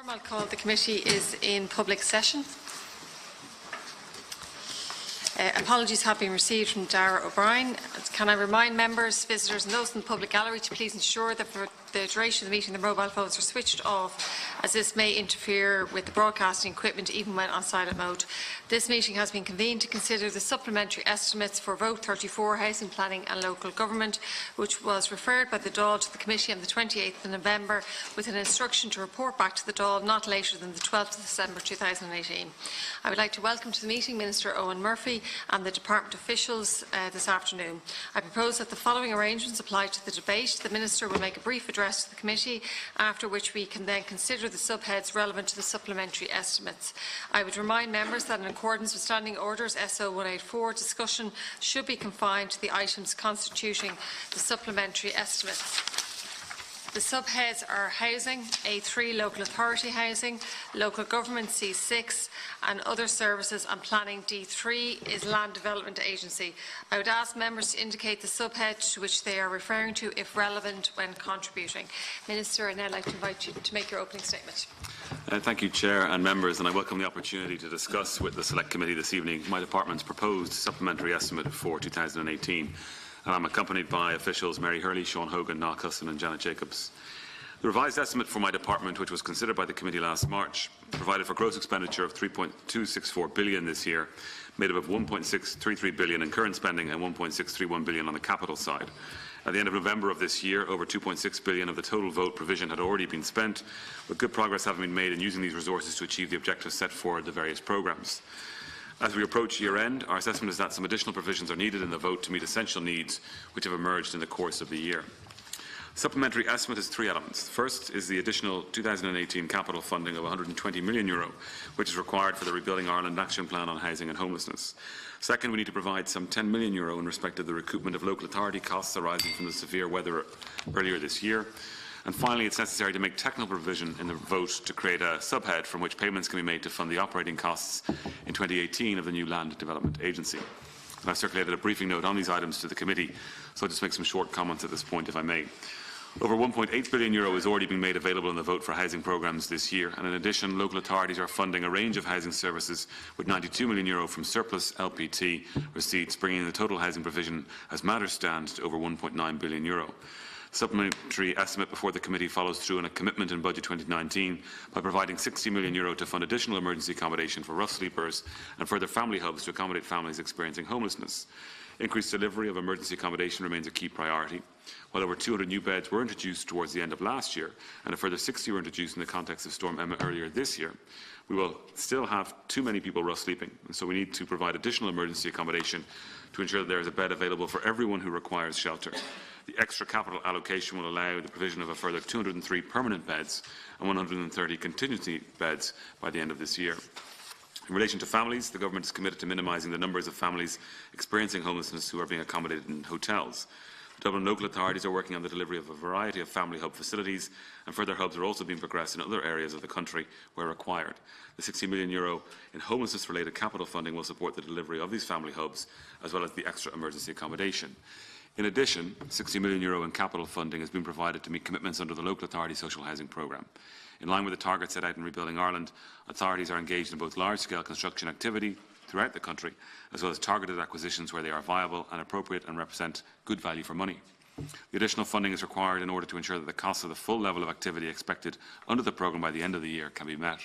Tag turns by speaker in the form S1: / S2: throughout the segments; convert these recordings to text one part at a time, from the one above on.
S1: I'll call the committee is in public session. Apologies have been received from Darragh O'Brien. Can I remind members, visitors and those in the public gallery to please ensure that for the duration of the meeting the mobile phones are switched off, as this may interfere with the broadcasting equipment even when on silent mode. This meeting has been convened to consider the supplementary estimates for Vote 34 Housing Planning and Local Government, which was referred by the Dáil to the committee on the 28th of November with an instruction to report back to the Dáil not later than the 12th of December 2018. I would like to welcome to the meeting Minister Eoin Murphy and the Department officials this afternoon. I propose that the following arrangements apply to the debate. The Minister will make a brief address to the committee, after which we can then consider the subheads relevant to the supplementary estimates. I would remind members that in accordance with Standing Orders SO 184, discussion should be confined to the items constituting the supplementary estimates. The subheads are Housing, A3 Local Authority Housing, Local Government C6 and Other Services, and Planning D3 is Land Development Agency. I would ask members to indicate the subhead to which they are referring to if relevant when contributing. Minister, I'd now like to invite you to make your opening statement.
S2: Thank you, Chair and members, and I welcome the opportunity to discuss with the Select Committee this evening my Department's proposed supplementary estimate for 2018. And I'm accompanied by officials Mary Hurley, Sean Hogan, Niall Cusson and Janet Jacobs. The revised estimate for my department, which was considered by the committee last March, provided for gross expenditure of $3.264 billion this year, made up of $1.633 billion in current spending and $1.631 billion on the capital side. At the end of November of this year, over $2.6 billion of the total vote provision had already been spent, with good progress having been made in using these resources to achieve the objectives set forward in the various programmes. As we approach year-end, our assessment is that some additional provisions are needed in the vote to meet essential needs which have emerged in the course of the year. Supplementary estimate has three elements. First is the additional 2018 capital funding of €120 million, which is required for the Rebuilding Ireland Action Plan on Housing and Homelessness. Second, we need to provide some €10 million in respect of the recoupment of local authority costs arising from the severe weather earlier this year. And finally, it's necessary to make technical provision in the vote to create a subhead from which payments can be made to fund the operating costs in 2018 of the new Land Development Agency. And I've circulated a briefing note on these items to the committee, so I'll just make some short comments at this point, if I may. Over €1.8 billion is already being made available in the vote for housing programmes this year, and in addition, local authorities are funding a range of housing services with €92 million from surplus LPT receipts, bringing the total housing provision as matters stand to over €1.9 billion. Supplementary estimate before the committee follows through on a commitment in Budget 2019 by providing €60 million to fund additional emergency accommodation for rough sleepers and further family hubs to accommodate families experiencing homelessness. Increased delivery of emergency accommodation remains a key priority. While over 200 new beds were introduced towards the end of last year and a further 60 were introduced in the context of Storm Emma earlier this year, we will still have too many people rough sleeping, and so we need to provide additional emergency accommodation to ensure that there is a bed available for everyone who requires shelter. The extra capital allocation will allow the provision of a further 203 permanent beds and 130 contingency beds by the end of this year. In relation to families, the Government is committed to minimising the numbers of families experiencing homelessness who are being accommodated in hotels. The Dublin local authorities are working on the delivery of a variety of family hub facilities, and further hubs are also being progressed in other areas of the country where required. The €60 million in homelessness-related capital funding will support the delivery of these family hubs, as well as the extra emergency accommodation. In addition, €60 million in capital funding has been provided to meet commitments under the Local Authority Social Housing Programme. In line with the targets set out in Rebuilding Ireland, authorities are engaged in both large-scale construction activity throughout the country, as well as targeted acquisitions where they are viable and appropriate and represent good value for money. The additional funding is required in order to ensure that the costs of the full level of activity expected under the programme by the end of the year can be met.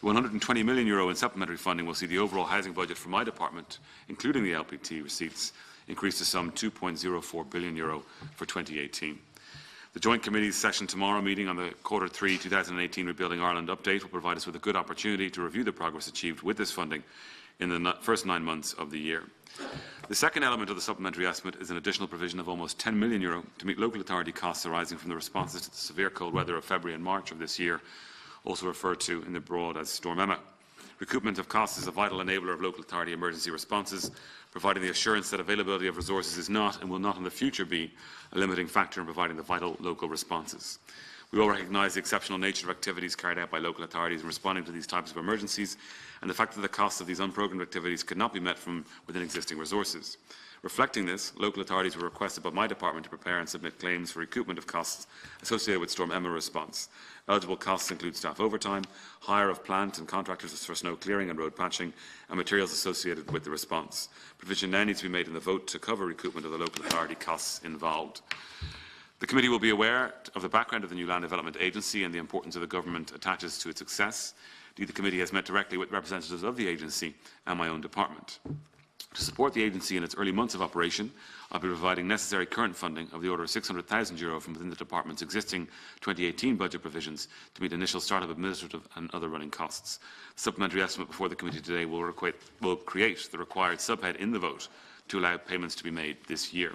S2: The €120 million in supplementary funding will see the overall housing budget for my department, including the LPT receipts, increase to some €2.04 billion for 2018. The Joint Committee's session tomorrow meeting on the Q3 2018 Rebuilding Ireland update will provide us with a good opportunity to review the progress achieved with this funding in the first 9 months of the year. The second element of the supplementary estimate is an additional provision of almost €10 million to meet local authority costs arising from the responses to the severe cold weather of February and March of this year, also referred to in the broad as Storm Emma. Recoupment of costs is a vital enabler of local authority emergency responses, providing the assurance that availability of resources is not and will not in the future be a limiting factor in providing the vital local responses. We all recognise the exceptional nature of activities carried out by local authorities in responding to these types of emergencies, and the fact that the costs of these unprogrammed activities could not be met from within existing resources. Reflecting this, local authorities were requested by my department to prepare and submit claims for recoupment of costs associated with Storm Emma response. Eligible costs include staff overtime, hire of plant and contractors for snow clearing and road patching, and materials associated with the response. Provision now needs to be made in the vote to cover recoupment of the local authority costs involved. The committee will be aware of the background of the new Land Development Agency and the importance of the government attaches to its success. Indeed, the committee has met directly with representatives of the agency and my own department. To support the agency in its early months of operation, I will be providing necessary current funding of the order of €600,000 from within the department's existing 2018 budget provisions to meet initial start-up administrative and other running costs. The supplementary estimate before the committee today will create the required subhead in the vote to allow payments to be made this year.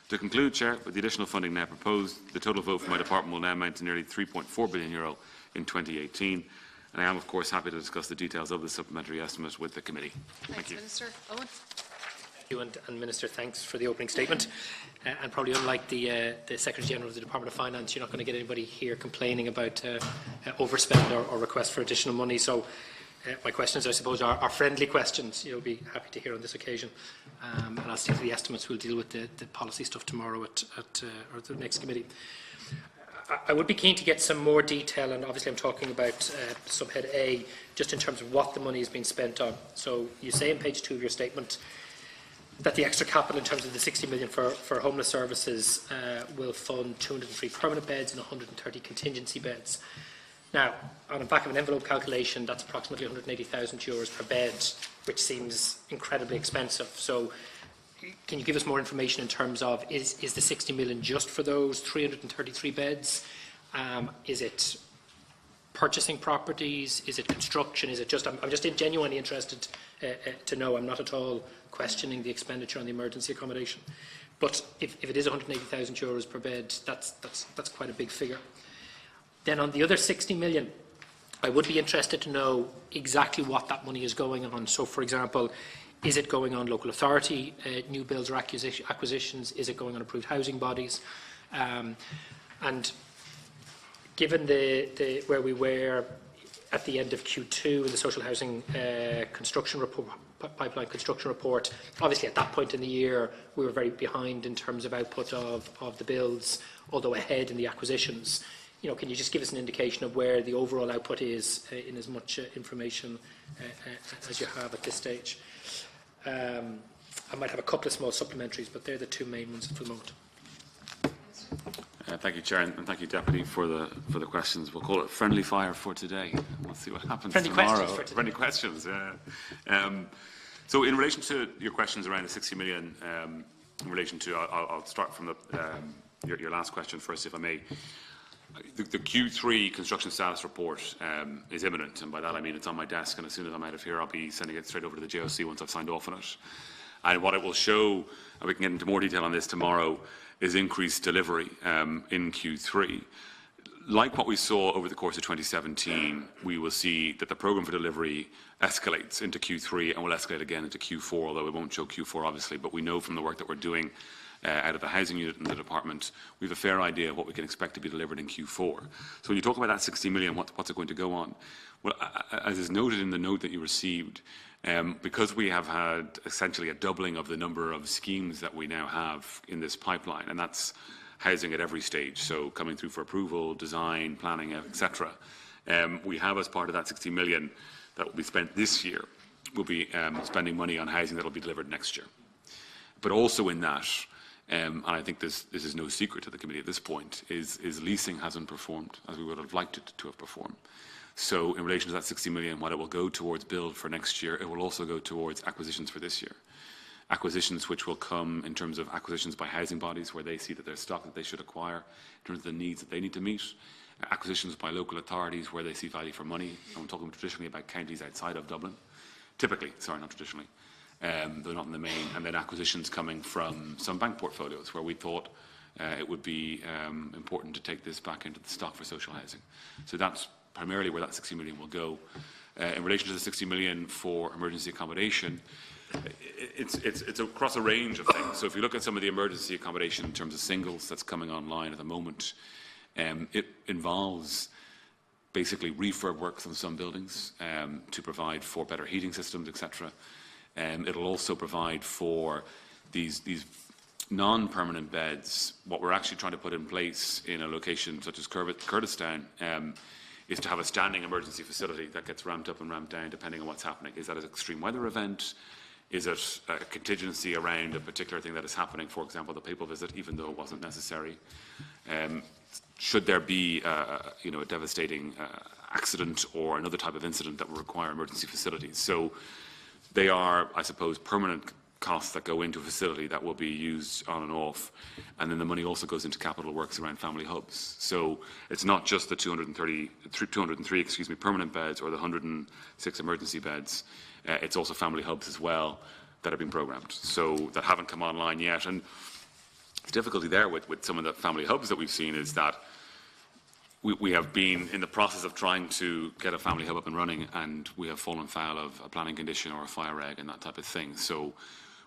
S2: To conclude, Chair, with the additional funding now proposed, the total vote for my department will now amount to nearly €3.4 billion in 2018. And I am, of course, happy to discuss the details of the supplementary estimate with the committee. Thank you.
S1: Minister. Owen.
S3: Thank you, and Minister, thanks for the opening statement. And probably unlike the Secretary General of the Department of Finance, you're not going to get anybody here complaining about overspend or request for additional money. So my questions, I suppose, are friendly questions. You'll be happy to hear on this occasion. And I'll stick to the estimates. We'll deal with the policy stuff tomorrow at the next committee. I would be keen to get some more detail, and obviously I'm talking about subhead A, just in terms of what the money is being spent on. So you say in page 2 of your statement that the extra capital in terms of the 60 million for homeless services will fund 203 permanent beds and 130 contingency beds. Now, on the back of an envelope calculation, that's approximately €180,000 per bed, which seems incredibly expensive. So can you give us more information in terms of, is the 60 million just for those 333 beds? Is it purchasing properties? Is it construction? Is it just, I'm just genuinely interested to know. I'm not at all questioning the expenditure on the emergency accommodation. But if it is €180,000 per bed, that's quite a big figure. Then on the other 60 million, I would be interested to know exactly what that money is going on. So, for example, is it going on local authority new builds or acquisitions? Is it going on approved housing bodies? And given where we were at the end of Q2 in the social housing construction report, pipeline construction report, obviously at that point in the year we were very behind in terms of output of the builds, although ahead in the acquisitions. You know, can you just give us an indication of where the overall output is in as much information as you have at this stage? I might have a couple of small supplementaries, but they're the two main ones for the moment.
S2: Thank you, Chair, and thank you, Deputy, for the questions. We'll call it friendly fire for today. We'll see what happens
S3: friendly
S2: tomorrow.
S3: Questions for today.
S2: Friendly questions, yeah. So in relation to your questions around the 60 million, in relation to, I'll start from your last question first, if I may. The Q3 construction status report is imminent, and by that I mean it's on my desk, and as soon as I'm out of here I'll be sending it straight over to the JOC once I've signed off on it. And what it will show, and we can get into more detail on this tomorrow, is increased delivery in Q3. Like what we saw over the course of 2017, we will see that the programme for delivery escalates into Q3 and will escalate again into Q4, although it won't show Q4 obviously, but we know from the work that we're doing out of the housing unit in the department, we have a fair idea of what we can expect to be delivered in Q4. So when you talk about that 60 million, what's it going to go on? Well, as is noted in the note that you received, because we have had essentially a doubling of the number of schemes that we now have in this pipeline, and that's housing at every stage, so coming through for approval, design, planning, etc. We have, as part of that 60 million that will be spent this year, we'll be spending money on housing that will be delivered next year. But also in that, and I think this is no secret to the committee at this point, is leasing hasn't performed as we would have liked it to have performed. So in relation to that 60 million, what it will go towards build for next year, it will also go towards acquisitions for this year. Acquisitions which will come in terms of acquisitions by housing bodies where they see that there's stock that they should acquire in terms of the needs that they need to meet. Acquisitions by local authorities where they see value for money. And I'm talking traditionally about counties outside of Dublin. Typically, sorry, not traditionally. Though not in the main. And then acquisitions coming from some bank portfolios where we thought it would be important to take this back into the stock for social housing. So that's primarily where that 60 million will go. In relation to the 60 million for emergency accommodation, it's across a range of things. So if you look at some of the emergency accommodation in terms of singles that's coming online at the moment, It involves basically refurb works on some buildings to provide for better heating systems, etc. It'll also provide for these non-permanent beds. What we're actually trying to put in place in a location such as Kurdistan is to have a standing emergency facility that gets ramped up and ramped down depending on what's happening. Is that an extreme weather event? Is it a contingency around a particular thing that is happening, for example, the papal visit, even though it wasn't necessary? Should there be a devastating accident or another type of incident that will require emergency facilities? So they are, I suppose, permanent costs that go into a facility that will be used on and off, and then the money also goes into capital works around family hubs. So it's not just the 203 permanent beds or the 106 emergency beds. It's also family hubs as well that have been programmed, so that haven't come online yet. And the difficulty there with some of the family hubs that we've seen is that we have been in the process of trying to get a family hub up and running, and we have fallen foul of a planning condition or a fire reg and that type of thing. So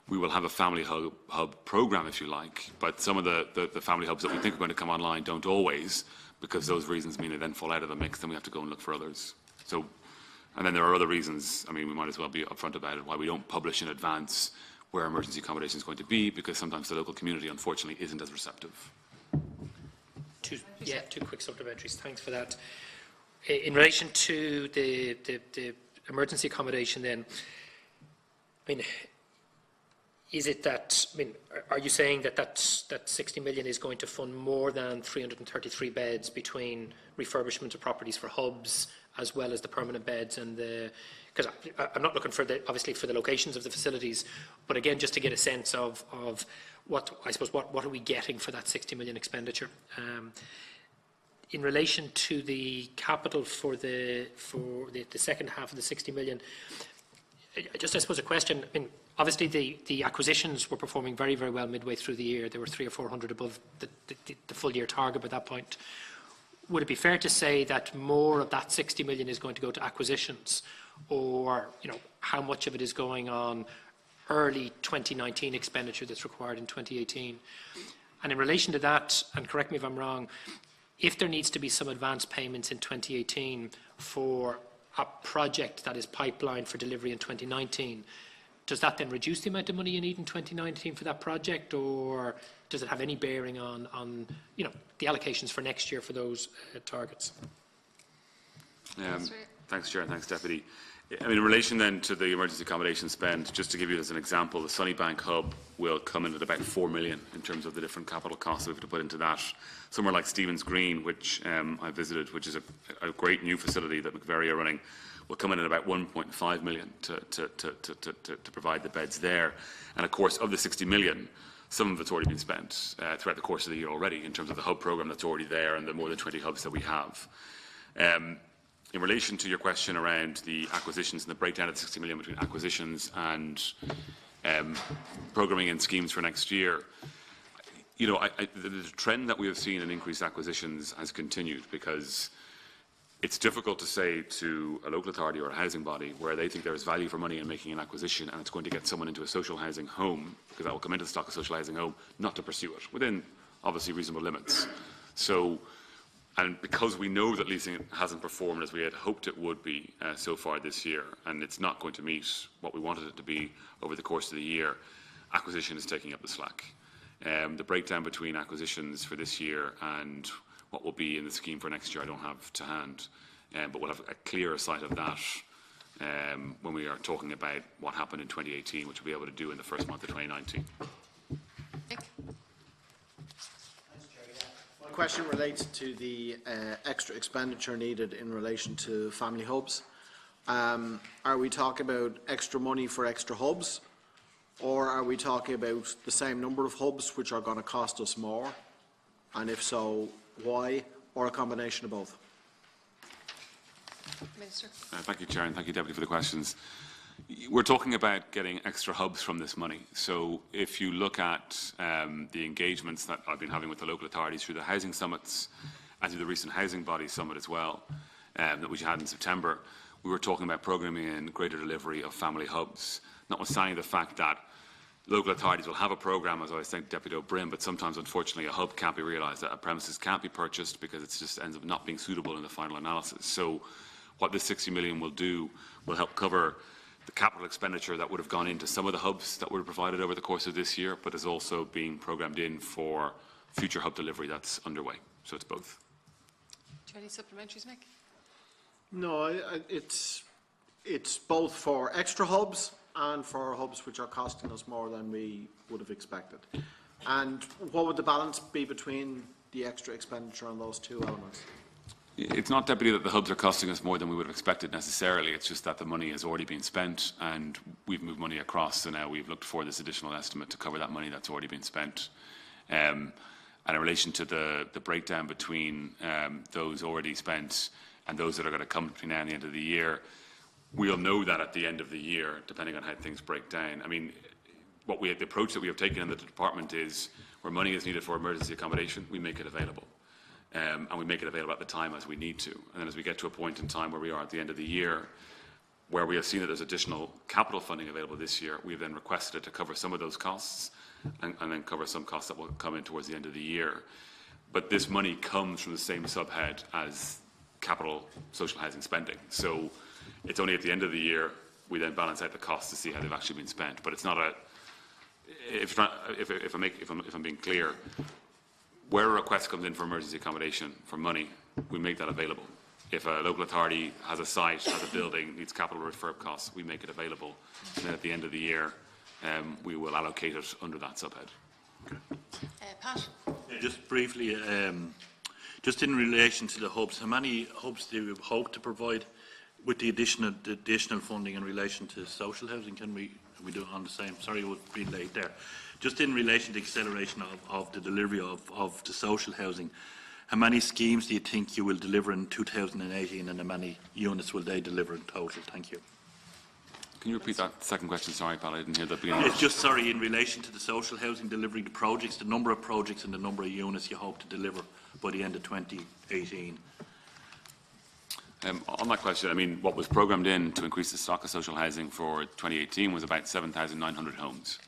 S2: we will have a family hub program, if you like, but some of the family hubs that we think are going to come online don't always, because those reasons mean they then fall out of the mix, then we have to go and look for others. So, and then there are other reasons, I mean, we might as well be upfront about it, why we don't publish in advance where emergency accommodation is going to be, because sometimes the local community, unfortunately, isn't as receptive.
S3: Two quick supplementaries. Thanks for that. In relation to the emergency accommodation, then, I mean, is it that? I mean, are you saying that 60 million is going to fund more than 333 beds between refurbishment of properties for hubs as well as the permanent beds and the? Because I'm not looking for obviously for the locations of the facilities, but again, just to get a sense of what I suppose what are we getting for that 60 million expenditure? In relation to the capital for the second half of the 60 million, just I suppose a question. I mean, obviously the acquisitions were performing very, very well midway through the year. They were 300 or 400 above the full year target by that point. Would it be fair to say that more of that 60 million is going to go to acquisitions, or how much of it is going on early 2019 expenditure that's required in 2018? And in relation to that, and correct me if I'm wrong, if there needs to be some advance payments in 2018 for a project that is pipelined for delivery in 2019, does that then reduce the amount of money you need in 2019 for that project, or does it have any bearing on the allocations for next year for those targets?
S2: Thanks, Chair, and thanks, Deputy. I mean, in relation then to the emergency accommodation spend, just to give you as an example, the Sunnybank hub will come in at about 4 million in terms of the different capital costs we have to put into that. Somewhere like Stephen's Green, which I visited, which is a great new facility that Mick Barry are running, will come in at about 1.5 million to provide the beds there. And of course, of the 60 million, some of it's already been spent throughout the course of the year already in terms of the hub programme that's already there and the more than 20 hubs that we have. In relation to your question around the acquisitions and the breakdown of the 60 million between acquisitions and programming and schemes for next year, the trend that we have seen in increased acquisitions has continued, because it's difficult to say to a local authority or a housing body where they think there is value for money in making an acquisition and it's going to get someone into a social housing home, because that will come into the stock of social housing home, not to pursue it within obviously reasonable limits. So, and because we know that leasing hasn't performed as we had hoped it would be so far this year, and it's not going to meet what we wanted it to be over the course of the year, acquisition is taking up the slack. The breakdown between acquisitions for this year and what will be in the scheme for next year I don't have to hand, but we'll have a clearer sight of that when we are talking about what happened in 2018, which we'll be able to do in the first month of 2019.
S4: My question relates to the extra expenditure needed in relation to family hubs. Are we talking about extra money for extra hubs, or are we talking about the same number of hubs which are going to cost us more? And if so, why, or a combination of both?
S1: Minister.
S2: Thank you, Chair, and thank you, Deputy, for the questions. We're talking about getting extra hubs from this money. So if you look at the engagements that I've been having with the local authorities through the housing summits and through the recent housing body summit as well, that we had in September, we were talking about programming in greater delivery of family hubs, notwithstanding the fact that local authorities will have a programme, as I was saying to Deputy O'Brien, but sometimes, unfortunately, a hub can't be realised, that a premises can't be purchased because it just ends up not being suitable in the final analysis. So what this 60 million will do will help cover the capital expenditure that would have gone into some of the hubs that were provided over the course of this year, but is also being programmed in for future hub delivery that's underway. So it's both.
S1: Do you have any supplementaries, Mick?
S4: No, it's both for extra hubs and for hubs which are costing us more than we would have expected. And what would the balance be between the extra expenditure on those two elements?
S2: It's not, Deputy, that the hubs are costing us more than we would have expected necessarily. It's just that the money has already been spent and we've moved money across. So now we've looked for this additional estimate to cover that money that's already been spent. And in relation to the breakdown between those already spent and those that are going to come between now and the end of the year, we'll know that at the end of the year, depending on how things break down. I mean, the approach that we have taken in the department is where money is needed for emergency accommodation, we make it available. And we make it available at the time as we need to. And then as we get to a point in time where we are at the end of the year, where we have seen that there's additional capital funding available this year, we've then requested it to cover some of those costs and then cover some costs that will come in towards the end of the year. But this money comes from the same subhead as capital social housing spending. So it's only at the end of the year we then balance out the costs to see how they've actually been spent. But it's not a, if I'm being clear, where a request comes in for emergency accommodation for money, we make that available. If a local authority has a site, has a building, needs capital refurb costs, we make it available. And then at the end of the year, we will allocate it under that subhead.
S5: Okay.
S1: Pat?
S5: Yeah, just briefly, just in relation to the hubs, how many hubs do you hope to provide with the additional funding in relation to social housing? Can we do it on the same? Sorry, it was pretty late there. Just in relation to the acceleration of the delivery of the social housing, how many schemes do you think you will deliver in 2018 and how many units will they deliver in total? Thank you.
S2: Can you repeat that second question? Sorry, pal, I didn't hear that beginning.
S5: It's just, sorry, in relation to the social housing delivery, the projects, the number of projects and the number of units you hope to deliver by the end of 2018.
S2: On that question, I mean, what was programmed in to increase the stock of social housing for 2018 was about 7,900 homes.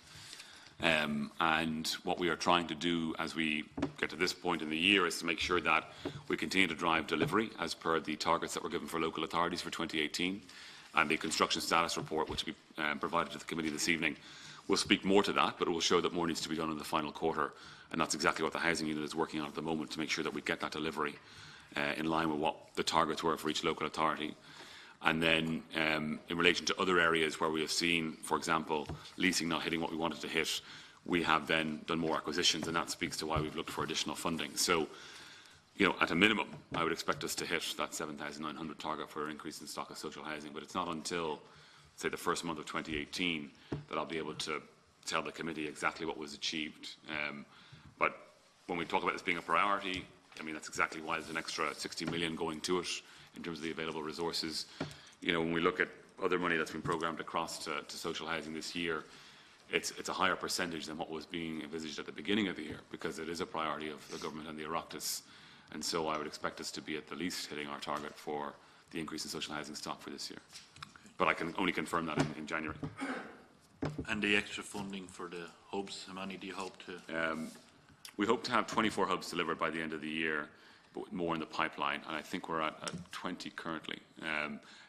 S2: And what we are trying to do as we get to this point in the year is to make sure that we continue to drive delivery as per the targets that were given for local authorities for 2018. And the construction status report, which will be provided to the committee this evening, will speak more to that, but it will show that more needs to be done in the final quarter. And that's exactly what the housing unit is working on at the moment, to make sure that we get that delivery in line with what the targets were for each local authority. And then in relation to other areas where we have seen, for example, leasing not hitting what we wanted to hit, we have then done more acquisitions, and that speaks to why we've looked for additional funding. So, you know, at a minimum, I would expect us to hit that 7,900 target for an increase in stock of social housing, but it's not until, say, the first month of 2018 that I'll be able to tell the committee exactly what was achieved. But when we talk about this being a priority, I mean, that's exactly why there's an extra 60 million going to it in terms of the available resources. You know, when we look at other money that's been programmed across to social housing this year, it's a higher percentage than what was being envisaged at the beginning of the year, because it is a priority of the government and the Oireachtas. And so I would expect us to be at the least hitting our target for the increase in social housing stock for this year. Okay. But I can only confirm that in January.
S5: And the extra funding for the hubs, how many do you hope to?
S2: We hope to have 24 hubs delivered by the end of the year, but with more in the pipeline, and I think we're at 20 currently.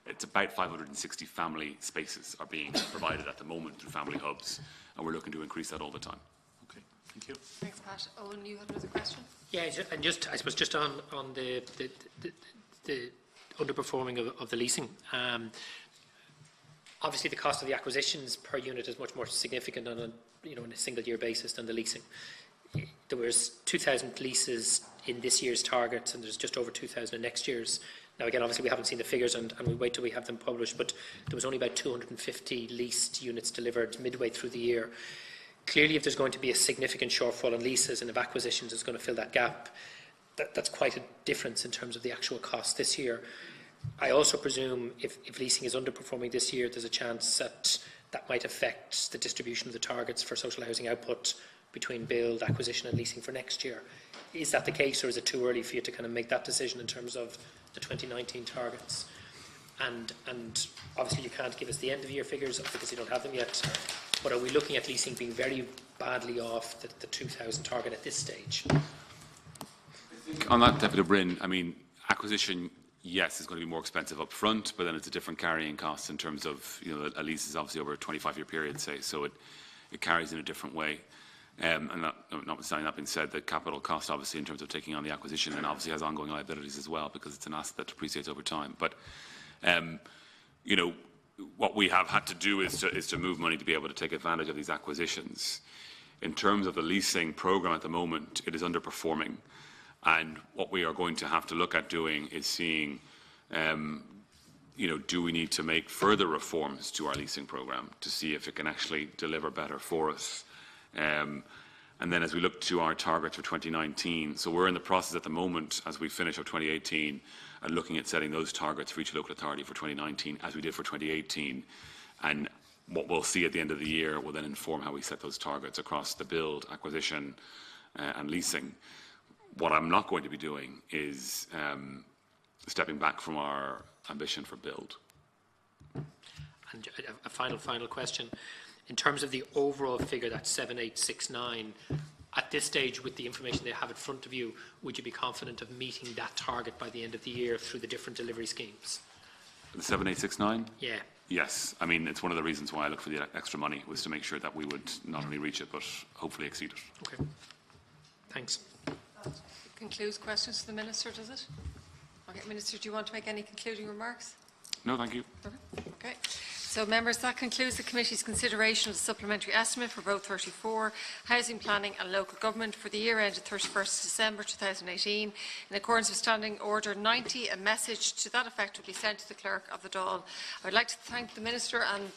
S2: It's about 560 family spaces are being provided at the moment through family hubs, and we're looking to increase that all the time.
S5: Okay, thank you.
S1: Thanks, Pat. Owen, you had another question?
S3: Yeah, and just, I suppose, just on the underperforming of the leasing. Obviously, the cost of the acquisitions per unit is much more significant on a single year basis than the leasing. There was 2,000 leases in this year's targets, and there's just over 2,000 in next year's. Now, again, obviously, we haven't seen the figures, and we'll wait till we have them published, but there was only about 250 leased units delivered midway through the year. Clearly, if there's going to be a significant shortfall in leases and if acquisitions is going to fill that gap, that's quite a difference in terms of the actual cost this year. I also presume if leasing is underperforming this year, there's a chance that might affect the distribution of the targets for social housing output between build, acquisition and leasing for next year. Is that the case, or is it too early for you to kind of make that decision in terms of the 2019 targets? And obviously you can't give us the end of year figures because you don't have them yet. but are we looking at leasing being very badly off the 2,000 target at this stage?
S2: On that, Deputy O'Brien, I mean, acquisition, yes, is going to be more expensive up front, but then it's a different carrying cost in terms of, a lease is obviously over a 25-year period, say, so it carries in a different way. And notwithstanding that being said, the capital cost, obviously, in terms of taking on the acquisition, and obviously has ongoing liabilities as well, because it's an asset that depreciates over time. But, what we have had to do is to move money to be able to take advantage of these acquisitions. In terms of the leasing programme at the moment, it is underperforming. And what we are going to have to look at doing is seeing, do we need to make further reforms to our leasing programme to see if it can actually deliver better for us? And then as we look to our targets for 2019, so we're in the process at the moment, as we finish up 2018, and looking at setting those targets for each local authority for 2019, as we did for 2018. And what we'll see at the end of the year will then inform how we set those targets across the build, acquisition, and leasing. What I'm not going to be doing is stepping back from our ambition for build.
S3: And a final question. In terms of the overall figure, that 7,869, at this stage, with the information they have in front of you, would you be confident of meeting that target by the end of the year through the different delivery schemes?
S2: The 7,869?
S3: Yeah.
S2: Yes. I mean, it's one of the reasons why I look for the extra money, was to make sure that we would not only reach it, but hopefully exceed it.
S3: Okay. Thanks.
S1: Concludes questions to the Minister, does it? Okay, Minister, do you want to make any concluding remarks?
S2: No, thank you.
S1: Okay. So, members, that concludes the committee's consideration of the supplementary estimate for Road 34, Housing Planning and Local Government for the year ended 31st December 2018. In accordance with Standing Order 90, a message to that effect will be sent to the Clerk of the Dáil. I would like to thank the Minister and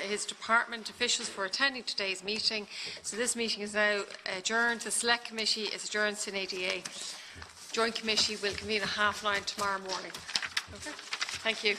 S1: his department officials for attending today's meeting. So this meeting is now adjourned. The Select Committee is adjourned sine die. Joint Committee will convene at 9:30 tomorrow morning. Okay. Thank you.